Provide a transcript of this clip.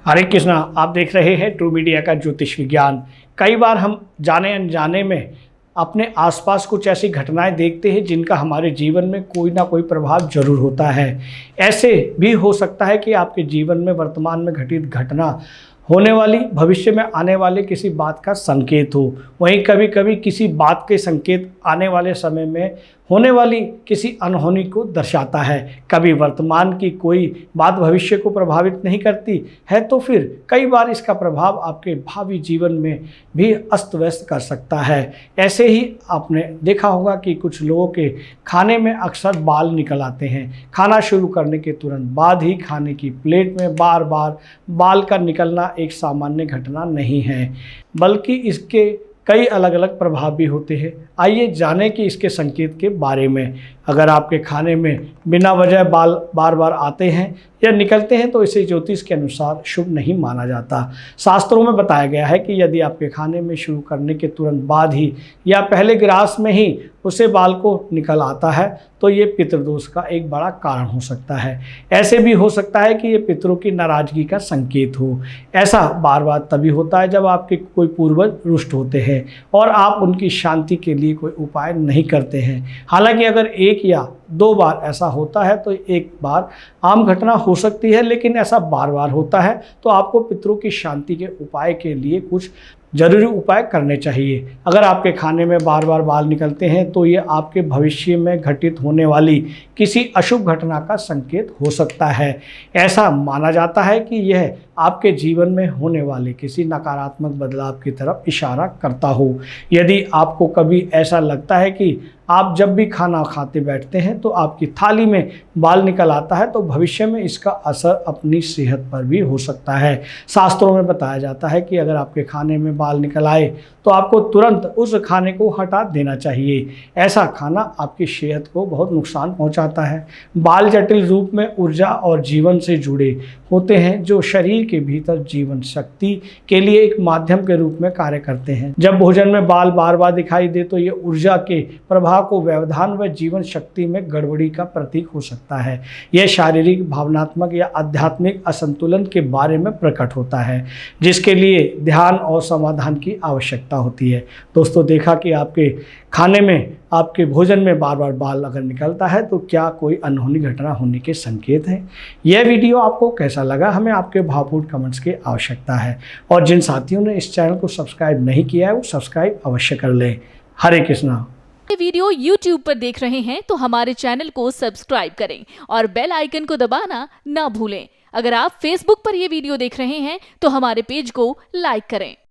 हरे कृष्णा। आप देख रहे हैं ट्रू मीडिया का ज्योतिष विज्ञान। कई बार हम जाने अनजाने में अपने आसपास कुछ ऐसी घटनाएं देखते हैं जिनका हमारे जीवन में कोई ना कोई प्रभाव जरूर होता है। ऐसे भी हो सकता है कि आपके जीवन में वर्तमान में घटित घटना होने वाली भविष्य में आने वाले किसी बात का संकेत हो। वहीं कभी कभी किसी बात के संकेत आने वाले समय में होने वाली किसी अनहोनी को दर्शाता है। कभी वर्तमान की कोई बात भविष्य को प्रभावित नहीं करती है, तो फिर कई बार इसका प्रभाव आपके भावी जीवन में भी अस्त व्यस्त कर सकता है। ऐसे ही आपने देखा होगा कि कुछ लोगों के खाने में अक्सर बाल निकल आते हैं। खाना शुरू करने के तुरंत बाद ही खाने की प्लेट में बार बार बाल का निकलना एक सामान्य घटना नहीं है, बल्कि इसके कई अलग अलग प्रभाव भी होते हैं। आइए जानें कि इसके संकेत के बारे में। अगर आपके खाने में बिना वजह बाल बार बार आते हैं या निकलते हैं तो इसे ज्योतिष के अनुसार शुभ नहीं माना जाता। शास्त्रों में बताया गया है कि यदि आपके खाने में शुरू करने के तुरंत बाद ही या पहले गिरास में ही उसे बाल को निकल आता है तो ये पितृदोष का एक बड़ा कारण हो सकता है। ऐसे भी हो सकता है कि ये पितरों की नाराजगी का संकेत हो। ऐसा बार बार तभी होता है जब आपके कोई पूर्वज रुष्ट होते हैं और आप उनकी शांति के लिए कोई उपाय नहीं करते हैं। हालांकि अगर एक या दो बार ऐसा होता है तो एक बार आम घटना हो सकती है, लेकिन ऐसा बार बार होता है तो आपको पितरों की शांति के उपाय के लिए कुछ जरूरी उपाय करने चाहिए। अगर आपके खाने में बार बार बाल निकलते हैं तो ये आपके भविष्य में घटित होने वाली किसी अशुभ घटना का संकेत हो सकता है। ऐसा माना जाता है कि यह आपके जीवन में होने वाले किसी नकारात्मक बदलाव की तरफ इशारा करता हो। यदि आपको कभी ऐसा लगता है कि आप जब भी खाना खाते बैठते हैं तो आपकी थाली में बाल निकल आता है तो भविष्य में इसका असर अपनी सेहत पर भी हो सकता है। शास्त्रों में बताया जाता है कि अगर आपके खाने में बाल निकल आए तो आपको तुरंत उस खाने को हटा देना चाहिए। ऐसा खाना आपकी सेहत को बहुत नुकसान पहुंचाता है। बाल जटिल रूप में ऊर्जा और जीवन से जुड़े होते हैं, जो शरीर के भीतर जीवन शक्ति के लिए एक माध्यम के रूप में कार्य करते हैं। जब भोजन में बाल बार बार दिखाई दे तो ये ऊर्जा के प्रभाव को व्यवधान व जीवन शक्ति में गड़बड़ी का प्रतीक हो सकता है। यह शारीरिक, भावनात्मक या आध्यात्मिक असंतुलन के बारे में प्रकट होता है, जिसके लिए ध्यान और समाधान की आवश्यकता होती है। दोस्तों, देखा कि आपके खाने में, आपके भोजन में बार बार बाल अगर निकलता है तो क्या कोई अनहोनी घटना होने के संकेत हैं। यह वीडियो आपको कैसा लगा, हमें आपके भावपूर्ण कमेंट्स की आवश्यकता है। और जिन साथियों ने इस चैनल को सब्सक्राइब नहीं किया है वो सब्सक्राइब अवश्य कर लें। हरे कृष्णा। ये वीडियो YouTube पर देख रहे हैं तो हमारे चैनल को सब्सक्राइब करें और बेल आइकन को दबाना ना भूलें। अगर आप Facebook पर ये वीडियो देख रहे हैं तो हमारे पेज को लाइक करें।